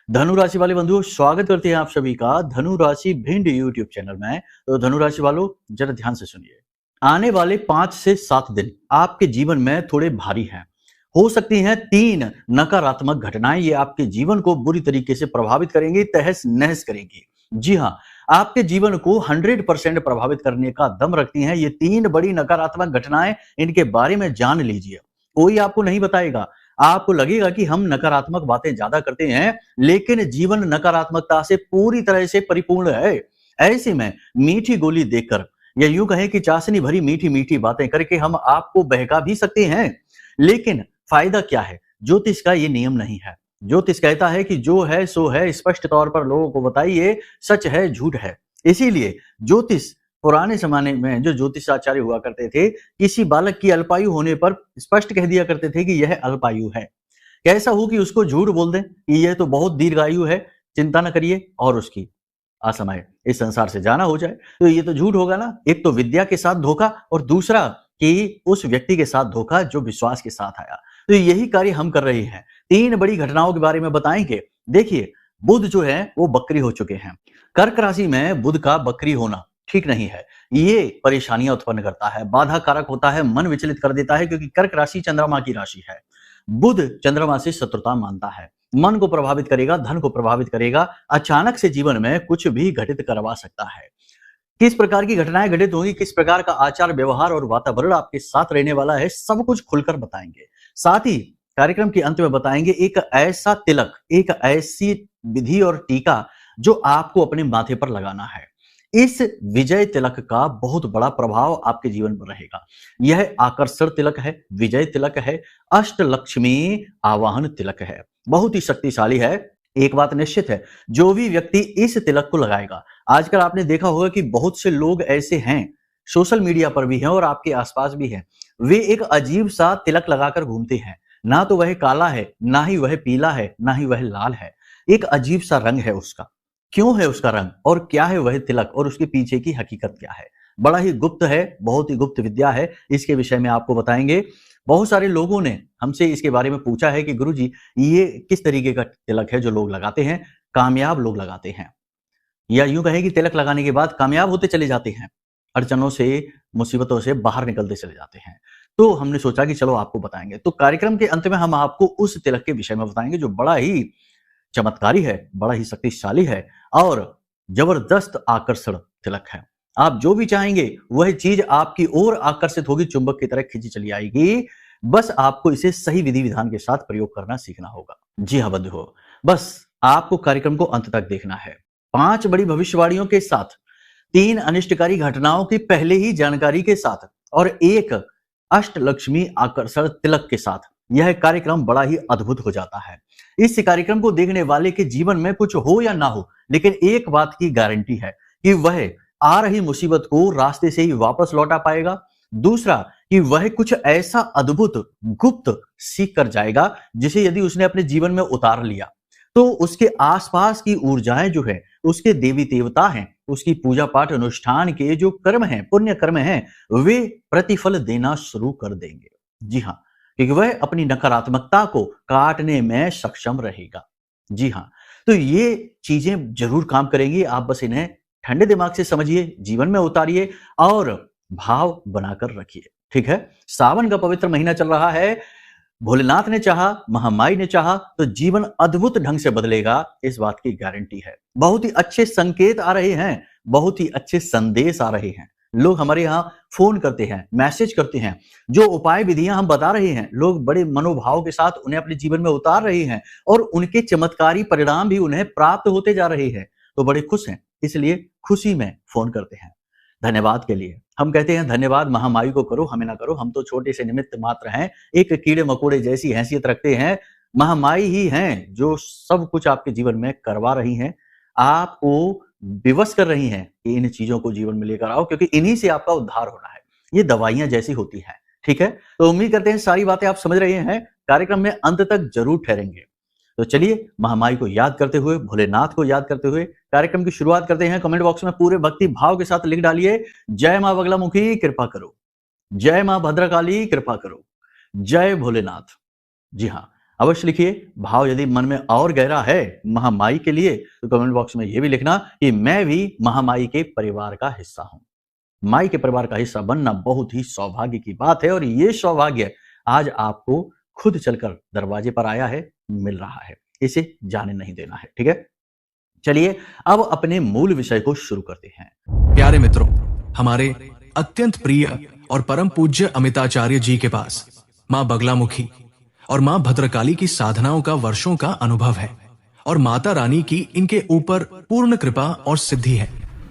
धनु राशि वाले बंधुओं, स्वागत करते हैं आप सभी का धनु राशि भिंड यूट्यूब चैनल में। तो धनु राशि वालों, जरा ध्यान से सुनिए। आने वाले 5 से 7 दिन आपके जीवन में थोड़े भारी हैं। हो सकती हैं 3 नकारात्मक घटनाएं, ये आपके जीवन को बुरी तरीके से प्रभावित करेंगी, तहस नहस करेंगी। जी हाँ, आपके जीवन को 100% प्रभावित करने का दम रखती हैं ये 3 बड़ी नकारात्मक घटनाएं। इनके बारे में जान लीजिए। कोई आपको नहीं बताएगा। आपको लगेगा कि हम नकारात्मक बातें ज्यादा करते हैं, लेकिन जीवन नकारात्मकता से पूरी तरह से परिपूर्ण है। ऐसे में मीठी गोली देकर या यूं कहें कि चाशनी भरी मीठी मीठी बातें करके हम आपको बहका भी सकते हैं, लेकिन फायदा क्या है? ज्योतिष का ये नियम नहीं है। ज्योतिष कहता है कि जो है सो है, स्पष्ट तौर पर लोगों को बताइए, सच है झूठ है। इसीलिए ज्योतिष, पुराने जमाने में जो ज्योतिषाचार्य हुआ करते थे, किसी बालक की अल्पायु होने पर स्पष्ट कह दिया करते थे कि यह अल्पायु है। कैसा हो कि उसको झूठ बोल दें कि यह तो बहुत दीर्घायु है, चिंता न करिए, और उसकी असमय इस संसार से जाना हो जाए, तो ये तो झूठ होगा ना। एक तो विद्या के साथ धोखा, और दूसरा कि उस व्यक्ति के साथ धोखा जो विश्वास के साथ आया। तो यही कार्य हम कर रहे हैं। 3 बड़ी घटनाओं के बारे में बताएंगे। देखिए, बुध जो है वो बकरी हो चुके हैं। कर्क राशि में बुध का बकरी होना ठीक नहीं है। ये परेशानियां उत्पन्न करता है, बाधा कारक होता है, मन विचलित कर देता है, क्योंकि कर्क राशि चंद्रमा की राशि है। बुध चंद्रमा से शत्रुता मानता है, मन को प्रभावित करेगा, धन को प्रभावित करेगा, अचानक से जीवन में कुछ भी घटित करवा सकता है। किस प्रकार की घटनाएं घटित होंगी, किस प्रकार का आचार व्यवहार और वातावरण आपके साथ रहने वाला है, सब कुछ खुलकर बताएंगे। साथ ही कार्यक्रम के अंत में बताएंगे एक ऐसा तिलक, एक ऐसी विधि और टीका जो आपको अपने माथे पर लगाना है। इस विजय तिलक का बहुत बड़ा प्रभाव आपके जीवन पर रहेगा। यह आकर्षण तिलक है, विजय तिलक है, अष्टलक्ष्मी आवाहन तिलक है, बहुत ही शक्तिशाली है। एक बात निश्चित है, जो भी व्यक्ति इस तिलक को लगाएगा, आजकल आपने देखा होगा कि बहुत से लोग ऐसे हैं, सोशल मीडिया पर भी हैं और आपके आसपास भी हैं, वे एक अजीब सा तिलक लगाकर घूमते हैं। ना तो वह काला है, ना ही वह पीला है, ना ही वह लाल है, एक अजीब सा रंग है उसका। क्यों है उसका रंग, और क्या है वह तिलक, और उसके पीछे की हकीकत क्या है? बड़ा ही गुप्त है, बहुत ही गुप्त विद्या है। इसके विषय में आपको बताएंगे। बहुत सारे लोगों ने हमसे इसके बारे में पूछा है कि गुरुजी, ये किस तरीके का तिलक है जो लोग लगाते हैं? कामयाब लोग लगाते हैं, या यूं कहें कि तिलक लगाने के बाद कामयाब होते चले जाते हैं, अड़चनों से, मुसीबतों से बाहर निकलते चले जाते हैं। तो हमने सोचा कि चलो आपको बताएंगे। तो कार्यक्रम के अंत में हम आपको उस तिलक के विषय में बताएंगे जो बड़ा ही चमत्कारी है, बड़ा ही शक्तिशाली है और जबरदस्त आकर्षण तिलक है। आप जो भी चाहेंगे वह चीज आपकी ओर आकर्षित होगी, चुंबक की तरह खींची चली आएगी। बस आपको इसे सही विधि विधान के साथ प्रयोग करना सीखना होगा। जी हाँ बंधुओं, बस आपको कार्यक्रम को अंत तक देखना है। 5 बड़ी भविष्यवाणियों के साथ, 3 अनिष्टकारी घटनाओं की पहले ही जानकारी के साथ, और एक अष्टलक्ष्मी आकर्षण तिलक के साथ यह कार्यक्रम बड़ा ही अद्भुत हो जाता है। इस कार्यक्रम को देखने वाले के जीवन में कुछ हो या ना हो, लेकिन एक बात की गारंटी है कि वह आ रही मुसीबत को रास्ते से ही वापस लौटा पाएगा। दूसरा कि वह कुछ ऐसा अद्भुत गुप्त सीख कर जाएगा जिसे यदि उसने अपने जीवन में उतार लिया तो उसके आसपास की ऊर्जाएं जो है, उसके देवी देवता हैं, उसकी पूजा पाठ अनुष्ठान के जो कर्म हैं, पुण्य कर्म हैं, वे प्रतिफल देना शुरू कर देंगे। जी हाँ, क्योंकि वह अपनी नकारात्मकता को काटने में सक्षम रहेगा। जी हाँ, तो ये चीजें जरूर काम करेंगी। आप बस इन्हें ठंडे दिमाग से समझिए, जीवन में उतारिए और भाव बनाकर रखिए। ठीक है, सावन का पवित्र महीना चल रहा है। भोलेनाथ ने चाहा, महामाई ने चाहा तो जीवन अद्भुत ढंग से बदलेगा, इस बात की गारंटी है। बहुत ही अच्छे संकेत आ रहे हैं, बहुत ही अच्छे संदेश आ रहे हैं। लोग हमारे यहाँ फोन करते हैं, मैसेज करते हैं, जो उपाय विधियां हम बता रहे हैं, लोग बड़े मनोभाव के साथ उन्हें अपने जीवन में उतार रहे हैं और उनके चमत्कारी परिणाम भी उन्हें प्राप्त होते जा रहे हैं, तो बड़े खुश हैं, इसलिए खुशी में फोन करते हैं। धन्यवाद के लिए हम कहते हैं धन्यवाद महामाई को करो, हमें ना करो, हम तो छोटे से निमित्त मात्र हैं, एक कीड़े मकोड़े जैसी हैसियत रखते हैं। महामाई ही हैं जो सब कुछ आपके जीवन में करवा रही हैं, आपको विवश कर रही हैं कि इन चीजों को जीवन में लेकर आओ, क्योंकि इन्हीं से आपका उद्धार होना है। ये दवाइयां जैसी होती हैं। ठीक है, तो उम्मीद करते हैं सारी बातें आप समझ रहे हैं। कार्यक्रम में अंत तक जरूर ठहरेंगे। तो चलिए, महामाई को याद करते हुए, भोलेनाथ को याद करते हुए कार्यक्रम की शुरुआत करते हैं। कमेंट बॉक्स में पूरे भक्ति भाव के साथ लिख डालिए, जय मां बगलामुखी कृपा करो, जय मां भद्रकाली कृपा करो, जय भोलेनाथ। जी हाँ, अवश्य लिखिए। भाव यदि मन में और गहरा है महामाई के लिए तो कमेंट बॉक्स में ये भी लिखना कि मैं भी महामाई के परिवार का हिस्सा हूं। माई के परिवार का हिस्सा बनना बहुत ही सौभाग्य की बात है और ये सौभाग्य आज आपको खुद चलकर दरवाजे पर आया है, मिल रहा है। इसे जाने नहीं देना है, ठीक है? चलिए अब अपने मूल विषय को शुरू करते हैं। प्यारे मित्रों, हमारे अत्यंत प्रिय और परम पूज्य अमिताचार्य जी के पास माँ बगलामुखी और माँ भद्रकाली की साधनाओं का वर्षों का अनुभव है और माता रानी की इनके ऊपर पूर्ण कृपा और सिद्धि है।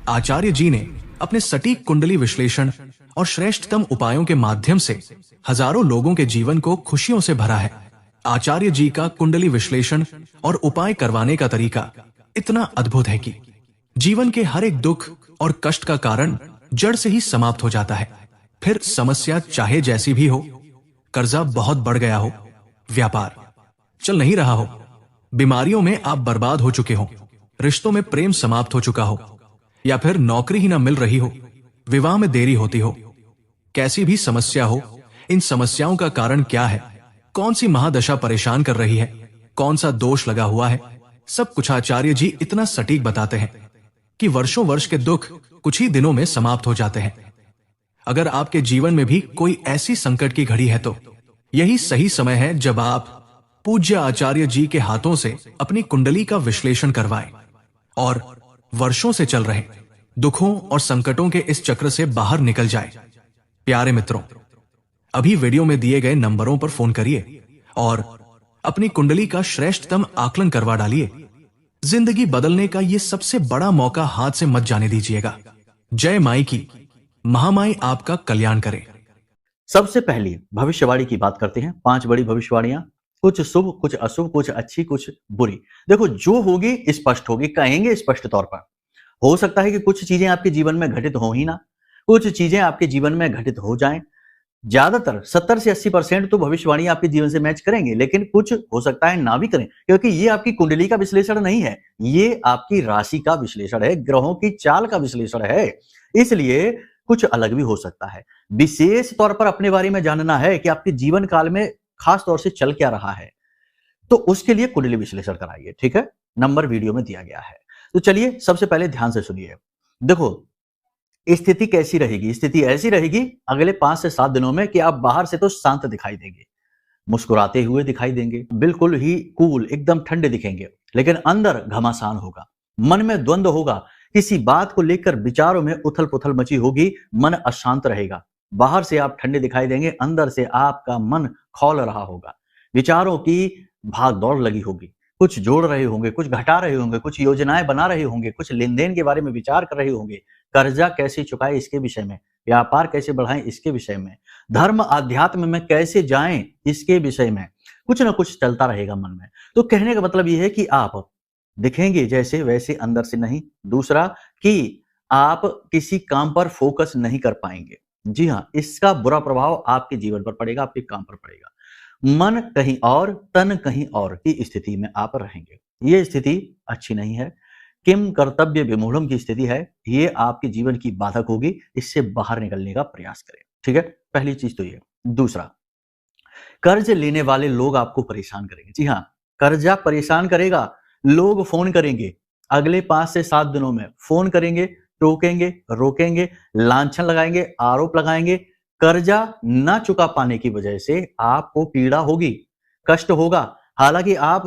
आचार्य जी ने अपने सटीक कुंडली विश्लेषण और श्रेष्ठतम उपायों के माध्यम से हजारों लोगों के जीवन को खुशियों से भरा है। आचार्य जी का कुंडली विश्लेषण और उपाय करवाने का तरीका इतना अद्भुत है कि जीवन के हर एक दुख और कष्ट का कारण जड़ से ही समाप्त हो जाता है। फिर समस्या चाहे जैसी भी हो, कर्जा बहुत बढ़ गया हो, व्यापार चल नहीं रहा हो, बीमारियों में आप बर्बाद हो चुके हो, रिश्तों में प्रेम समाप्त हो चुका हो, या फिर नौकरी ही ना मिल रही हो, विवाह में देरी होती हो, कैसी भी समस्या हो, इन समस्याओं का कारण क्या है, कौन सी महादशा परेशान कर रही है, कौन सा दोष लगा हुआ है, सब कुछ आचार्य जी इतना सटीक बताते हैं कि वर्षों वर्ष के दुख कुछ ही दिनों में समाप्त हो जाते हैं। अगर आपके जीवन में भी कोई ऐसी संकट की घड़ी है तो यही सही समय है जब आप पूज्य आचार्य जी के हाथों से अपनी कुंडली का विश्लेषण करवाएं और वर्षों से चल रहे दुखों और संकटों के इस चक्र से बाहर निकल जाए। प्यारे मित्रों, अभी वीडियो में दिए गए नंबरों पर फोन करिए और अपनी कुंडली का श्रेष्ठतम आकलन करवा डालिए। जिंदगी बदलने का ये सबसे बड़ा मौका हाथ से मत जाने दीजिएगा। जय माई की, महामाई आपका कल्याण करे। सबसे पहले भविष्यवाणी की बात करते हैं। 5 बड़ी भविष्यवाणियां, कुछ शुभ, कुछ अशुभ, कुछ अच्छी, कुछ बुरी। देखो, जो होगी स्पष्ट होगी, कहेंगे स्पष्ट तौर पर। हो सकता है कि कुछ चीजें आपके जीवन में घटित हो ही ना, कुछ चीजें आपके जीवन में घटित हो जाएं। ज्यादातर 70 से 80% तो भविष्यवाणी आपके जीवन से मैच करेंगे, लेकिन कुछ हो सकता है ना भी करें, क्योंकि ये आपकी कुंडली का विश्लेषण नहीं है, ये आपकी राशि का विश्लेषण है, ग्रहों की चाल का विश्लेषण है। इसलिए कुछ अलग भी हो सकता है। विशेष तौर पर अपने बारे में जानना है कि आपके जीवन काल में खास तौर से चल क्या रहा है, तो उसके लिए कुंडली विश्लेषण कराइए, ठीक है? नंबर वीडियो में दिया गया है। तो चलिए सबसे पहले ध्यान से सुनिए। देखो, स्थिति कैसी रहेगी? स्थिति ऐसी रहेगी अगले 5 से 7 दिनों में कि आप बाहर से तो शांत दिखाई देंगे, मुस्कुराते हुए दिखाई देंगे, बिल्कुल ही कूल, एकदम ठंडे दिखेंगे, लेकिन अंदर घमासान होगा, मन में द्वंद्व होगा, किसी बात को लेकर विचारों में उथल पुथल मची होगी, मन अशांत रहेगा। बाहर से आप ठंडे दिखाई देंगे, अंदर से आपका मन खौल रहा होगा, विचारों की भाग दौड़ लगी होगी, कुछ जोड़ रहे होंगे, कुछ घटा रहे होंगे, कुछ योजनाएं बना रहे होंगे, कुछ लेन देन के बारे में विचार कर रहे होंगे, कर्जा कैसे चुकाए इसके विषय में, व्यापार कैसे बढ़ाएं इसके विषय में, धर्म आध्यात्म में कैसे जाएं इसके विषय में, कुछ ना कुछ चलता रहेगा मन में। तो कहने का मतलब यह है कि आप दिखेंगे जैसे वैसे अंदर से नहीं। दूसरा कि आप किसी काम पर फोकस नहीं कर पाएंगे। जी हाँ, इसका बुरा प्रभाव आपके जीवन पर पड़ेगा, आपके काम पर पड़ेगा। मन कहीं और, तन कहीं और की स्थिति में आप रहेंगे। ये स्थिति अच्छी नहीं है। किम कर्तव्य विमूढ़म की स्थिति है, ये आपके जीवन की बाधक होगी। इससे बाहर निकलने का प्रयास करें, ठीक है? पहली चीज तो ये। दूसरा, कर्ज लेने वाले लोग आपको परेशान करेंगे। जी हाँ, कर्जा परेशान करेगा। लोग फोन करेंगे अगले 5 से 7 दिनों में, फोन करेंगे, टोकेंगे, रोकेंगे, लांछन लगाएंगे, आरोप लगाएंगे। कर्जा न चुका पाने की वजह से आपको पीड़ा होगी, कष्ट होगा। हालांकि आप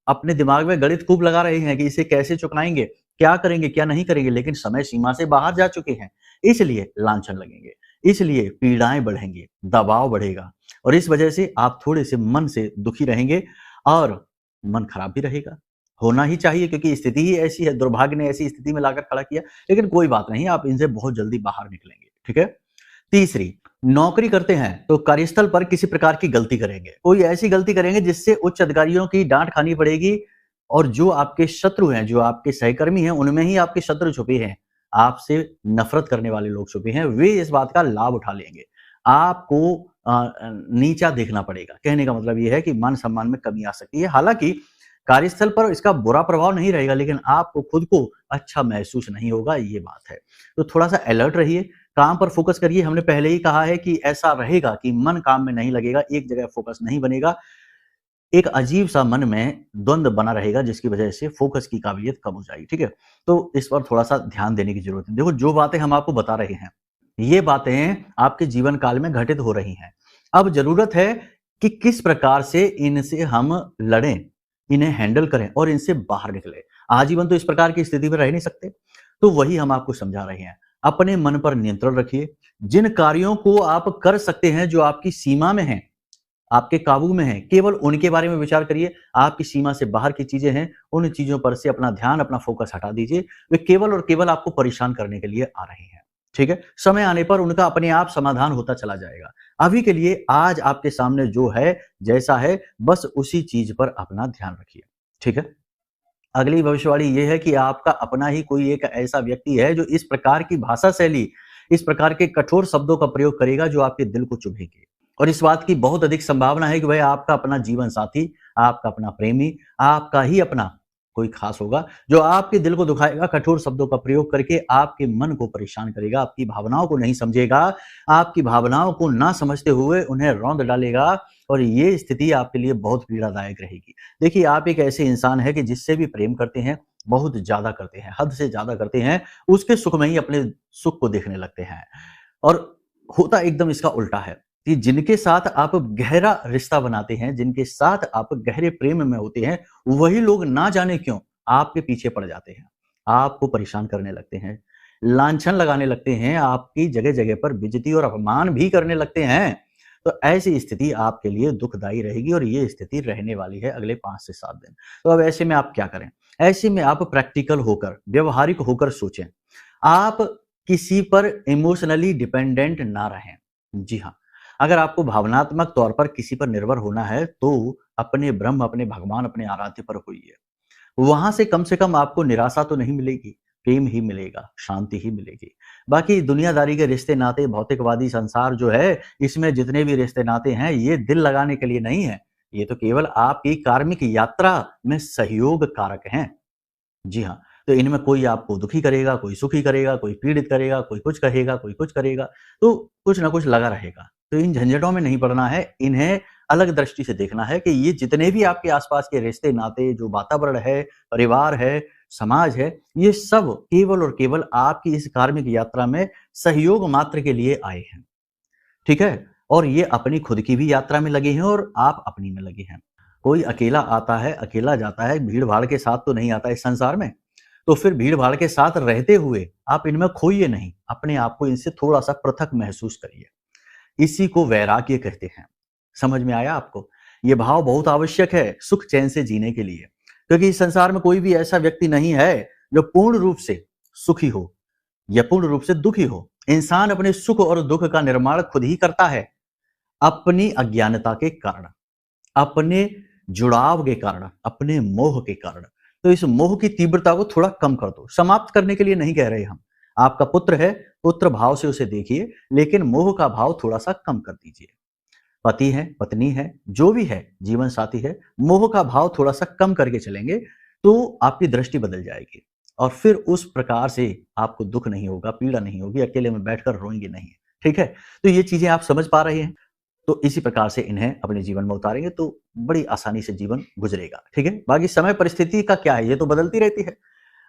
अपने दिमाग में गणित खूब लगा रहे हैं कि इसे कैसे चुकाएंगे, क्या करेंगे, क्या नहीं करेंगे, लेकिन समय सीमा से बाहर जा चुके हैं, इसलिए लांछन लगेंगे, इसलिए पीड़ाएं बढ़ेंगी, दबाव बढ़ेगा और इस वजह से आप थोड़े से मन से दुखी रहेंगे और मन खराब भी रहेगा। होना ही चाहिए क्योंकि स्थिति ही ऐसी है, दुर्भाग्य ने ऐसी स्थिति में लाकर खड़ा किया, लेकिन कोई बात नहीं, आप इनसे बहुत जल्दी बाहर निकलेंगे, ठीक है? तीसरी, नौकरी करते हैं तो कार्यस्थल पर किसी प्रकार की गलती करेंगे, कोई ऐसी गलती करेंगे जिससे उच्च अधिकारियों की डांट खानी पड़ेगी और जो आपके शत्रु हैं, जो आपके सहकर्मी हैं, उनमें ही आपके शत्रु छुपे हैं, आपसे नफरत करने वाले लोग छुपे हैं, वे इस बात का लाभ उठा लेंगे। आपको नीचा देखना पड़ेगा। कहने का मतलब यह है कि मान सम्मान में कमी आ सकती है। हालांकि कार्यस्थल पर इसका बुरा प्रभाव नहीं रहेगा, लेकिन आपको खुद को अच्छा महसूस नहीं होगा, ये बात है। तो थोड़ा सा अलर्ट रहिए, काम पर फोकस करिए। हमने पहले ही कहा है कि ऐसा रहेगा कि मन काम में नहीं लगेगा, एक जगह फोकस नहीं बनेगा। एक अजीब सा मन में द्वंद्व बना रहेगा, जिसकी वजह से फोकस की काबिलियत कम हो जाएगी। ठीक है, तो इस पर थोड़ा सा ध्यान देने की जरूरत है। देखो, जो बातें हम आपको बता रहे हैं, ये बातें आपके जीवन काल में घटित हो रही हैं। अब जरूरत है कि किस प्रकार से इनसे हम लड़ें, इन्हें हैंडल करें और इनसे बाहर निकले। आजीवन तो इस प्रकार की स्थिति में रह नहीं सकते, तो वही हम आपको समझा रहे हैं। अपने मन पर नियंत्रण रखिए। जिन कार्यों को आप कर सकते हैं, जो आपकी सीमा में हैं, आपके काबू में है, केवल उनके बारे में विचार करिए। आपकी सीमा से बाहर की चीजें हैं, उन चीजों पर से अपना ध्यान, अपना फोकस हटा दीजिए। वे केवल और केवल आपको परेशान करने के लिए आ रही हैं। ठीक है, समय आने पर उनका अपने आप समाधान होता चला जाएगा। अभी के लिए आज आपके सामने जो है, जैसा है, बस उसी चीज पर अपना ध्यान रखिए। ठीक है, अगली भविष्यवाणी ये है कि आपका अपना ही कोई एक ऐसा व्यक्ति है जो इस प्रकार की भाषा शैली, इस प्रकार के कठोर शब्दों का प्रयोग करेगा जो आपके दिल को चुभेंगे। और इस बात की बहुत अधिक संभावना है कि वह आपका अपना जीवन साथी, आपका अपना प्रेमी, आपका ही अपना कोई खास होगा, जो आपके दिल को दुखाएगा, कठोर शब्दों का प्रयोग करके आपके मन को परेशान करेगा, आपकी भावनाओं को नहीं समझेगा, आपकी भावनाओं को ना समझते हुए उन्हें रौंद डालेगा। और ये स्थिति आपके लिए बहुत पीड़ादायक रहेगी। देखिए, आप एक ऐसे इंसान हैं कि जिससे भी प्रेम करते हैं, बहुत ज्यादा करते हैं, हद से ज्यादा करते हैं, उसके सुख में ही अपने सुख को देखने लगते हैं। और होता एकदम इसका उल्टा है कि जिनके साथ आप गहरा रिश्ता बनाते हैं, जिनके साथ आप गहरे प्रेम में होते हैं, वही लोग ना जाने क्यों आपके पीछे पड़ जाते हैं, आपको परेशान करने लगते हैं, लांछन लगाने लगते हैं, आपकी जगह जगह पर बेइज्जती और अपमान भी करने लगते हैं। तो ऐसी स्थिति आपके लिए दुखदायी रहेगी और ये स्थिति रहने वाली है अगले 5 से 7 दिन। तो अब ऐसे में आप क्या करें? ऐसे में आप प्रैक्टिकल होकर, व्यवहारिक होकर सोचें। आप किसी पर इमोशनली डिपेंडेंट ना रहें। जी हाँ, अगर आपको भावनात्मक तौर पर किसी पर निर्भर होना है, तो अपने ब्रह्म, अपने भगवान, अपने आराध्य पर होइए। वहां से कम आपको निराशा तो नहीं मिलेगी, प्रेम ही मिलेगा, शांति ही मिलेगी। बाकी दुनियादारी के रिश्ते नाते, भौतिकवादी संसार जो है, इसमें जितने भी रिश्ते नाते हैं, ये दिल लगाने के लिए नहीं है। ये तो केवल आपकी कार्मिक यात्रा में सहयोग कारक हैं। जी हाँ, तो इनमें कोई आपको दुखी करेगा, कोई सुखी करेगा, कोई पीड़ित करेगा, कोई कुछ कहेगा, कोई कुछ करेगा, तो कुछ ना कुछ लगा रहेगा। तो इन झंझटों में नहीं पड़ना है, इन्हें अलग दृष्टि से देखना है कि ये जितने भी आपके आसपास के रिश्ते नाते, जो वातावरण है, परिवार है, समाज है, ये सब केवल और केवल आपकी इस कार्मिक यात्रा में सहयोग मात्र के लिए आए हैं। ठीक है? और ये अपनी खुद की भी यात्रा में लगे हैं और आप अपनी में लगे हैं। कोई अकेला आता है, अकेला जाता है, भीड़-भाड़ के साथ तो नहीं आता इस संसार में। तो फिर भीड़-भाड़ के साथ रहते हुए आप इनमें खोइए नहीं, अपने आप को इनसे थोड़ा-सा पृथक महसूस करिए। इसी को वैराग्य कहते हैं। समझ में आया आपको? ये भाव बहुत आवश्यक है सुख चैन से जीने के लिए, क्योंकि इस संसार में कोई भी ऐसा व्यक्ति नहीं है जो पूर्ण रूप से सुखी हो या पूर्ण रूप से दुखी हो। इंसान अपने सुख और दुख का निर्माण खुद ही करता है, अपनी अज्ञानता के कारण, अपने जुड़ाव के कारण, अपने मोह के कारण। तो इस मोह की तीव्रता को थोड़ा कम कर दो। समाप्त करने के लिए नहीं कह रहे हम। आपका पुत्र है, पुत्र भाव से उसे देखिए, लेकिन मोह का भाव थोड़ा-सा कम कर दीजिए। पति है, पत्नी है, जो भी है, जीवन साथी है, मोह का भाव थोड़ा-सा कम करके चलेंगे, तो आपकी दृष्टि बदल जाएगी और फिर उस प्रकार से आपको दुःख नहीं होगा, पीड़ा नहीं होगी, अकेले में बैठकर रोएँगे नहीं। ठीक है? तो ये चीज़ें आप समझ पा रहे हैं? तो इसी प्रकार से इन्हें अपने जीवन में उतारेंगे तो बड़ी आसानी से जीवन गुजरेगा। ठीक है? बाकी समय परिस्थिति का क्या है, ये तो बदलती रहती है।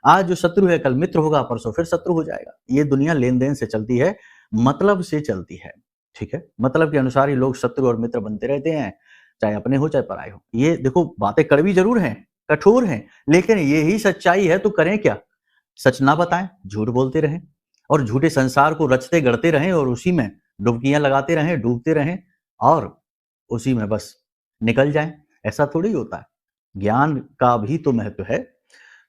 आज जो शत्रु है, कल मित्र होगा, परसों फिर शत्रु हो जाएगा। ये दुनिया लेन-देन से चलती है, मतलब से चलती है। ठीक है? मतलब के अनुसार ही लोग शत्रु और मित्र बनते रहते हैं, चाहे अपने हो, चाहे पराए हो। ये देखो, बातें कड़वी ज़रूर हैं, कठोर हैं, लेकिन यही सच्चाई है, तो करें क्या? सच ना बताएँ, झूठ बोलते रहें और झूठे संसार को रचते-गढ़ते रहें और उसी में डुबकियाँ लगाते रहें, डूबते रहें और उसी में बस निकल जाएँ, ऐसा थोड़ी होता है। ज्ञान का भी तो महत्व है।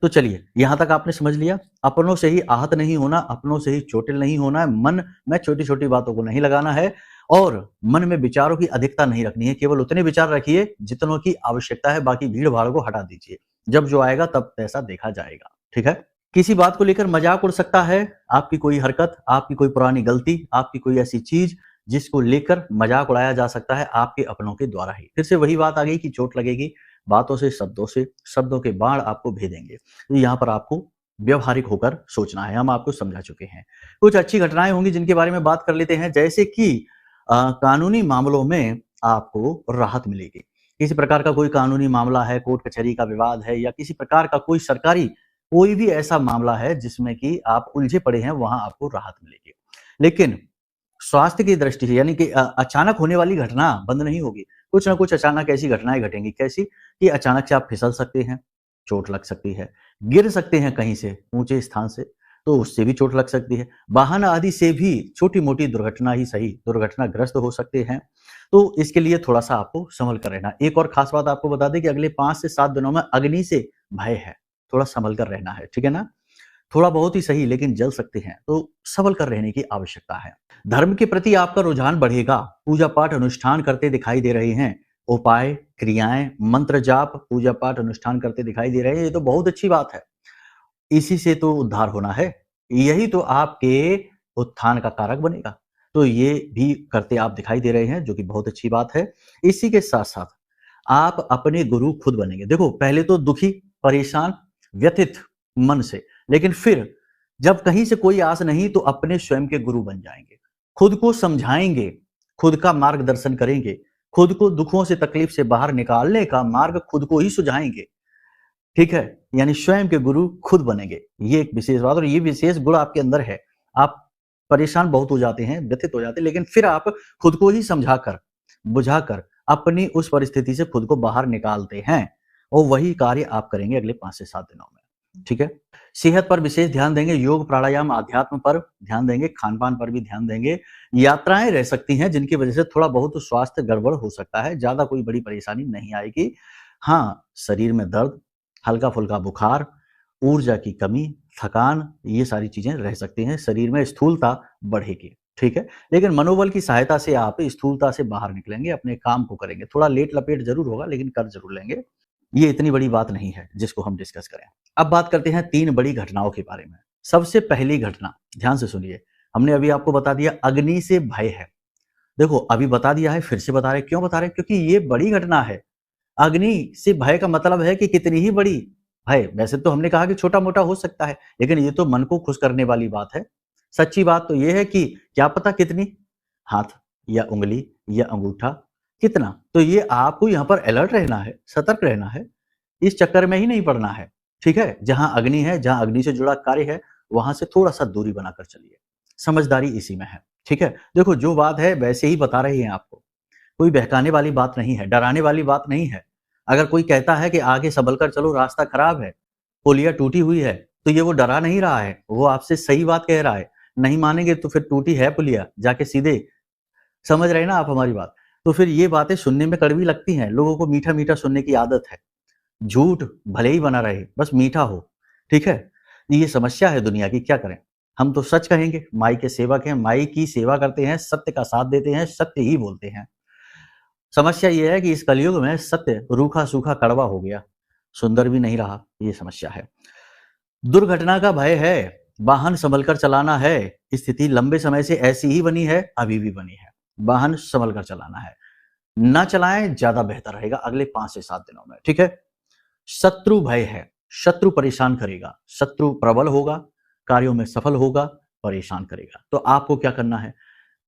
तो चलिए, यहाँ तक आपने समझ लिया। अपनों से ही आहत नहीं होना, अपनों से ही चोटिल नहीं होना है, मन में छोटी-छोटी बातों को नहीं लगाना है और मन में विचारों की अधिकता नहीं रखनी है। केवल उतने विचार रखिए जितनों की आवश्यकता है, बाकी भीड़-भाड़ को हटा दीजिए। जब जो आएगा तब तैसा देखा जाएगा। ठीक है? किसी बात को लेकर मजाक उड़ सकता है, आपकी कोई हरकत, आपकी कोई पुरानी गलती, आपकी कोई ऐसी चीज़ जिसको लेकर मजाक उड़ाया जा सकता है आपके अपनों के द्वारा ही। फिर से वही बात आ गई कि चोट लगेगी, बातों से, शब्दों के बाण आपको भेदेंगे। तो यहाँ पर आपको व्यावहारिक होकर सोचना है, हम आपको समझा चुके हैं। कुछ अच्छी घटनाएँ होंगी जिनके बारे में बात कर लेते हैं, जैसे कि कानूनी मामलों में आपको राहत मिलेगी। किसी प्रकार का कोई कानूनी मामला है, कोर्ट कचहरी का विवाद है, या किसी प्रकार का कोई सरकारी कोई भी ऐसा मामला है जिसमें कि आप उलझे पड़े हैं, वहां आपको राहत मिलेगी। लेकिन स्वास्थ्य की दृष्टि से, यानी कि अचानक होने वाली घटना बंद नहीं होगी। कुछ ना कुछ अचानक ऐसी घटनाएं घटेंगी। कैसी? कि अचानक से आप फिसल सकते हैं, चोट लग सकती है, गिर सकते हैं कहीं से ऊंचे स्थान से, तो उससे भी चोट लग सकती है। वाहन आदि से भी छोटी मोटी दुर्घटना ही सही, दुर्घटनाग्रस्त हो सकते हैं। तो इसके लिए थोड़ा सा आपको संभल कर रहना। एक और खास बात आपको बता दें कि अगले 5 से 7 दिनों में अग्नि से भय है, थोड़ा संभल कर रहना है, ठीक है ना? थोड़ा बहुत ही सही, लेकिन जल सकते हैं, तो संभल कर रहने की आवश्यकता है। धर्म के प्रति आपका रुझान बढ़ेगा। पूजा पाठ अनुष्ठान करते दिखाई दे रहे हैं। उपाय, क्रियाएं, मंत्र जाप, पूजा पाठ अनुष्ठान करते दिखाई दे रहे हैं, ये तो बहुत अच्छी बात है। इसी से तो उद्धार होना है। यही तो आपके उत्थान का कारक बनेगा। तो ये भी करते आप दिखाई दे रहे हैं, जो कि बहुत अच्छी बात है। इसी के साथ-साथ आप अपने गुरु खुद बनेंगे। देखो, पहले तो दुखी, परेशान, व्यथित मन से, लेकिन फिर जब कहीं से कोई आस नहीं, तो अपने स्वयं के गुरु बन जाएंगे। खुद को समझाएंगे, खुद का मार्गदर्शन करेंगे, खुद को दुखों से, तकलीफ से बाहर निकालने का मार्ग खुद को ही सुझाएंगे। ठीक है? यानी स्वयं के गुरु खुद बनेंगे। ये एक विशेष बात, और ये विशेष गुण आपके अंदर है। आप परेशान बहुत हो जाते हैं, व्यथित हो जाते हैं, लेकिन फिर आप खुद को ही समझाकर, बुझाकर अपनी उस परिस्थिति से खुद को बाहर निकालते हैं, और वही कार्य आप करेंगे अगले 5 से 7 दिनों में। ठीक है? सेहत पर विशेष ध्यान देंगे, योग, प्राणायाम, आध्यात्म पर ध्यान देंगे, खान-पान पर भी ध्यान देंगे। यात्राएं रह सकती हैं जिनकी वजह से थोड़ा बहुत स्वास्थ्य गड़बड़ हो सकता है, ज़्यादा कोई बड़ी परेशानी नहीं आएगी। हाँ, शरीर में दर्द, हल्का-फुल्का बुखार, ऊर्जा की कमी, थकान, ये सारी चीज़ें रह सकती हैं, शरीर में स्थूलता बढ़ेगी, ठीक है? लेकिन मनोबल की सहायता से आप स्थूलता से बाहर निकलेंगे, अपने काम को करेंगे। थोड़ा लेट-लपेट ज़रूर होगा, लेकिन कर ज़रूर लेंगे। ये इतनी बड़ी बात नहीं है जिसको हम डिस्कस करें। अब बात करते हैं 3 बड़ी घटनाओं के बारे में। सबसे पहली घटना, ध्यान से सुनिए, हमने अभी आपको बता दिया अग्नि से भय है। देखो, अभी बता दिया है, फिर से बता रहे हैं। क्यों बता रहे हैं? क्योंकि ये बड़ी घटना है। अग्नि से भय का मतलब है कि कितनी ही बड़ी भय, वैसे तो हमने कहा कि छोटा-मोटा हो सकता है, लेकिन ये तो मन को खुश करने वाली बात है। सच्ची बात तो ये है कि क्या पता कितनी, हाथ या उँगली या अंगूठा, कितना? तो ये आपको यहाँ पर अलर्ट रहना है, सतर्क रहना है, इस चक्कर में ही नहीं पड़ना है, ठीक है? जहाँ अग्नि है, जहाँ अग्नि से जुड़ा कार्य है, वहाँ से थोड़ा-सा दूरी बनाकर चलिए। समझदारी इसी में है, ठीक है? देखो, जो बात है वैसे ही बता रहे हैं आपको। कोई बहकाने वाली बात नहीं है, डराने वाली बात नहीं है। अगर कोई कहता है कि आगे संभल कर चलो, रास्ता खराब है, पुलिया टूटी हुई है, तो ये वो डरा नहीं रहा है, वो आपसे सही बात कह रहा है। नहीं मानेंगे तो फिर टूटी है पुलिया, जाके सीधे, समझ रहे हैं ना आप हमारी बात? तो फिर ये बातें सुनने में कड़वी लगती हैं, लोगों को मीठा-मीठा सुनने की आदत है। झूठ भले ही बना रहे, बस मीठा हो, ठीक है? ये समस्या है दुनिया की, क्या करें? हम तो सच कहेंगे, माई के सेवक हैं, माई की सेवा करते हैं, सत्य का साथ देते हैं, सत्य ही बोलते हैं। समस्या ये है कि इस कलयुग में सत्य रूखा-सूखा कड़वा हो गया, सुंदर भी नहीं रहा, ये समस्या है। दुर्घटना का भय है, वाहन संभल कर चलाना है, स्थिति लंबे समय से ऐसी ही बनी है, अभी भी बनी है। वाहन संभल कर चलाना है, ना चलाएं, ज्यादा बेहतर रहेगा अगले 5 से 7 दिनों में, ठीक है? शत्रु भय है, शत्रु परेशान करेगा, शत्रु प्रबल होगा, कार्यों में सफल होगा, परेशान करेगा। तो आपको क्या करना है?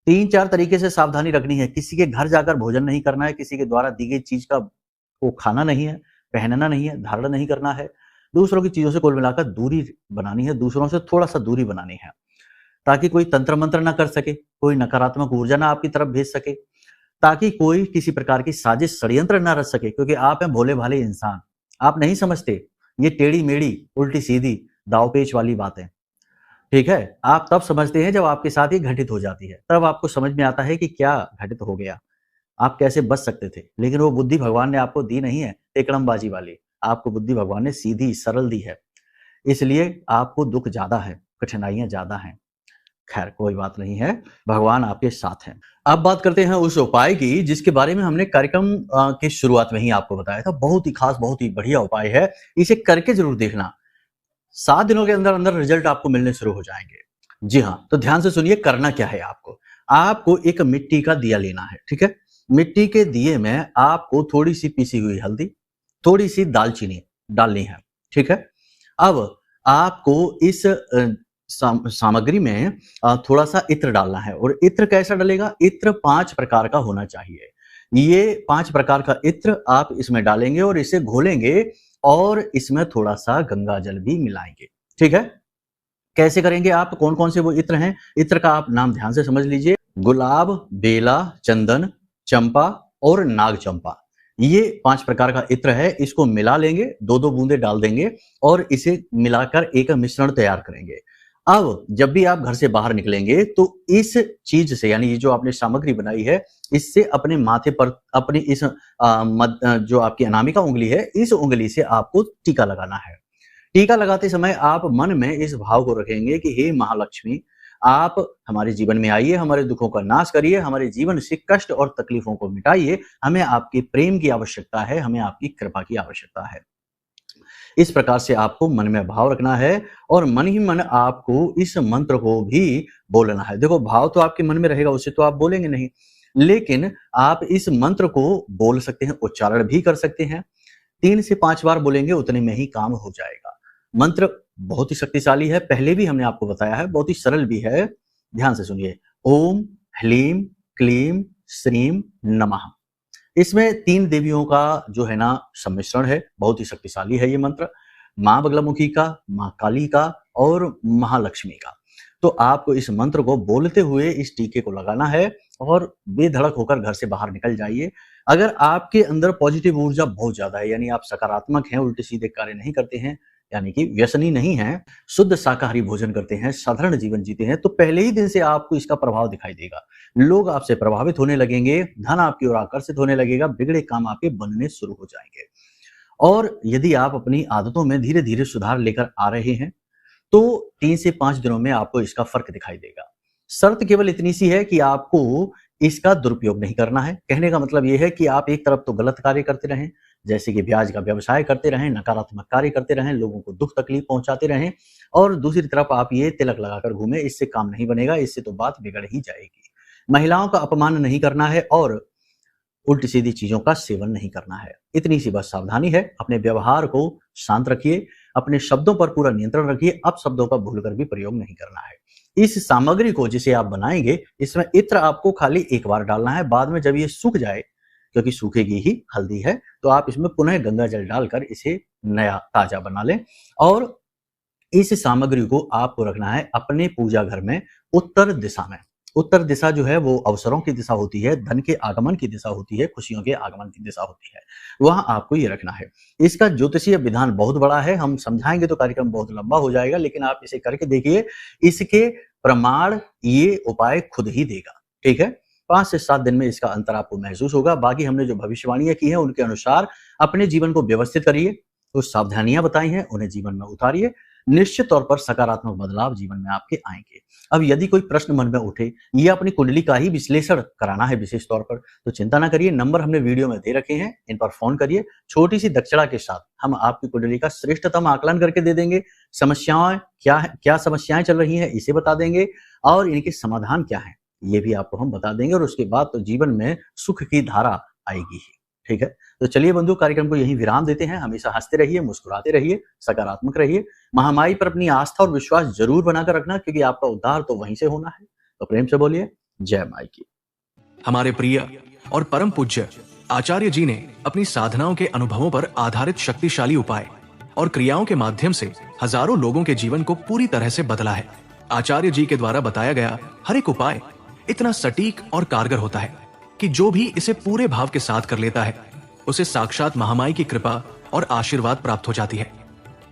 3-4 तरीके से सावधानी रखनी है। किसी के घर जाकर भोजन नहीं करना है, किसी के द्वारा दी गई चीज का को खाना नहीं है, पहनना नहीं है, धारण नहीं करना है। दूसरों की चीजों से कुल मिलाकर दूरी बनानी है, दूसरों से थोड़ा सा दूरी बनानी है, ताकि कोई तंत्र मंत्र ना कर सके, कोई नकारात्मक ऊर्जा ना आपकी तरफ भेज सके, ताकि कोई किसी प्रकार की साजिश षड्यंत्र ना रच सके, क्योंकि आप हैं भोले भाले इंसान, आप नहीं समझते ये टेढ़ी मेढ़ी उल्टी सीधी दावपेच वाली बातें, ठीक है? आप तब समझते हैं जब आपके साथ ये घटित हो जाती है, तब आपको समझ में आता है कि क्या घटित हो गया, आप कैसे बच सकते थे। लेकिन वो बुद्धि भगवान ने आपको दी नहीं है टेकड़मबाजी वाली, आपको बुद्धि भगवान ने सीधी सरल दी है, इसलिए आपको दुख ज्यादा है, कठिनाइयां ज्यादा हैं। खैर, कोई बात नहीं है, भगवान आपके साथ हैं। अब बात करते हैं उस उपाय की जिसके बारे में हमने कार्यक्रम की शुरुआत में ही आपको बताया था। बहुत ही खास, बहुत ही बढ़िया उपाय है, इसे करके जरूर देखना। 7 दिनों के अंदर अंदर रिजल्ट आपको मिलने शुरू हो जाएंगे। जी हाँ, तो ध्यान से सुनिए, करना क्या है आपको। आपको एक मिट्टी का दिया लेना है, ठीक है? मिट्टी के दिए में आपको थोड़ी सी पीसी हुई हल्दी, थोड़ी सी दालचीनी डालनी है, ठीक है? अब आपको इस सामग्री में थोड़ा सा इत्र डालना है, और इत्र कैसा डलेगा? इत्र 5 प्रकार का होना चाहिए। ये 5 प्रकार का इत्र आप इसमें डालेंगे और इसे घोलेंगे और इसमें थोड़ा सा गंगा जल भी मिलाएंगे। ठीक है, कैसे करेंगे आप, कौन कौन से वो इत्र हैं, इत्र का आप नाम ध्यान से समझ लीजिए। गुलाब, बेला, चंदन, चंपा और नाग चंपा, ये 5 प्रकार का इत्र है। इसको मिला लेंगे, 2-2 बूंदे डाल देंगे और इसे मिलाकर एक मिश्रण तैयार करेंगे। अब जब भी आप घर से बाहर निकलेंगे तो इस चीज से, यानी ये जो आपने सामग्री बनाई है, इससे अपने माथे पर अपनी इस जो आपकी अनामिका उंगली है, इस उंगली से आपको टीका लगाना है। टीका लगाते समय आप मन में इस भाव को रखेंगे कि हे महालक्ष्मी, आप हमारे जीवन में आइए, हमारे दुखों का नाश करिए, हमारे जीवन से कष्ट और तकलीफों को मिटाइए। हमें आपके प्रेम की आवश्यकता है, हमें आपकी कृपा की आवश्यकता है। इस प्रकार से आपको मन में भाव रखना है और मन ही मन आपको इस मंत्र को भी बोलना है। देखो, भाव तो आपके मन में रहेगा, उसे तो आप बोलेंगे नहीं, लेकिन आप इस मंत्र को बोल सकते हैं, उच्चारण भी कर सकते हैं। 3 से 5 बार बोलेंगे, उतने में ही काम हो जाएगा। मंत्र बहुत ही शक्तिशाली है, पहले भी हमने आपको बताया है, बहुत ही सरल भी है। ध्यान से सुनिए। ओम ह्लीम क्लीम श्रीम नमः। इसमें 3 देवियों का जो है ना सम्मिश्रण है, बहुत ही शक्तिशाली है ये मंत्र। माँ बगलामुखी का, माँ काली का और महालक्ष्मी का। तो आपको इस मंत्र को बोलते हुए इस टीके को लगाना है और बेधड़क होकर घर से बाहर निकल जाइए। अगर आपके अंदर पॉजिटिव ऊर्जा बहुत ज्यादा है, यानी आप सकारात्मक हैं, उल्टे सीधे कार्य नहीं करते हैं, यानी कि व्यसनी नहीं हैं, शुद्ध शाकाहारी भोजन करते हैं, साधारण जीवन जीते हैं, तो पहले ही दिन से आपको इसका प्रभाव दिखाई देगा। लोग आपसे प्रभावित होने लगेंगे, धन आपकी ओर आकर्षित होने लगेगा, बिगड़े काम आपके बनने शुरू हो जाएंगे। और यदि आप अपनी आदतों में धीरे धीरे सुधार लेकर आ रहे हैं तो 3 से 5 दिनों में आपको इसका फर्क दिखाई देगा। शर्त केवल इतनी सी है कि आपको इसका दुरुपयोग नहीं करना है। कहने का मतलब यह है कि आप एक तरफ तो गलत कार्य करते रहें, जैसे कि ब्याज का व्यवसाय करते रहें, नकारात्मक कार्य करते रहें, लोगों को दुख तकलीफ पहुंचाते रहें, और दूसरी तरफ आप ये तिलक लगाकर घूमें, इससे काम नहीं बनेगा, इससे तो बात बिगड़ ही जाएगी। महिलाओं का अपमान नहीं करना है और उल्टी सीधी चीजों का सेवन नहीं करना है। इतनी सी बस सावधानी है। अपने व्यवहार को शांत रखिए, अपने शब्दों पर पूरा नियंत्रण रखिए, अब शब्दों का भूलकर भी प्रयोग नहीं करना है। इस सामग्री को जिसे आप बनाएंगे, इसमें इत्र आपको खाली एक बार डालना है। बाद में जब ये सूख जाए, क्योंकि सूखेगी ही, हल्दी है, तो आप इसमें पुनः गंगा जल डालकर इसे नया ताजा बना लें। और इस सामग्री को आपको रखना है अपने पूजा घर में उत्तर दिशा में। उत्तर दिशा जो है वो अवसरों की दिशा होती है, धन के आगमन की दिशा होती है, खुशियों के आगमन की दिशा होती है, वहां आपको ये रखना है। इसका ज्योतिषीय विधान बहुत बड़ा है, हम समझाएंगे तो कार्यक्रम बहुत लंबा हो जाएगा, लेकिन आप इसे करके देखिए, इसके प्रमाण ये उपाय खुद ही देगा। ठीक है, 5 से 7 दिन में इसका अंतर आपको महसूस होगा। बाकी हमने जो भविष्यवाणियां की है उनके अनुसार अपने जीवन को व्यवस्थित करिए, तो सावधानियां बताई हैं उन्हें जीवन में उतारिए, निश्चित तौर पर सकारात्मक बदलाव जीवन में आपके आएंगे। अब यदि कोई प्रश्न मन में उठे, ये अपनी कुंडली का ही विश्लेषण कराना है विशेष तौर पर, तो चिंता ना करिए, नंबर हमने वीडियो में दे रखे हैं, इन पर फोन करिए। छोटी सी दक्षिणा के साथ हम आपकी कुंडली का श्रेष्ठतम आकलन करके दे देंगे। समस्याएं क्या समस्याएं चल रही हैं इसे बता देंगे, और इनके समाधान क्या है ये भी आपको हम बता देंगे, और उसके बाद तो जीवन में सुख की धारा आएगी ही। ठीक है, तो चलिए बंधु, कार्यक्रम को यहीं विराम देते हैं। हमेशा हंसते रहिए, मुस्कुराते रहिए, सकारात्मक रहिए। महामाई पर अपनी आस्था और विश्वास जरूर बनाकर रखना, क्योंकि आपका उद्धार तो वहीं से होना है। तो प्रेम से बोलिए जय माई की। हमारे प्रिय और परम पूज्य आचार्य जी ने अपनी साधनाओं के अनुभवों पर आधारित शक्तिशाली उपाय और क्रियाओं के माध्यम से हजारों लोगों के जीवन को पूरी तरह से बदला है। आचार्य जी के द्वारा बताया गया हर एक उपाय इतना सटीक और कारगर होता है कि जो भी इसे पूरे भाव के साथ कर लेता है, उसे साक्षात महामाई की कृपा और आशीर्वाद प्राप्त हो जाती है।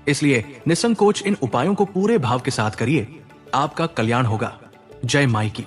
इसलिए निसंकोच इन उपायों को पूरे भाव के साथ करिए, आपका कल्याण होगा। जय माई की।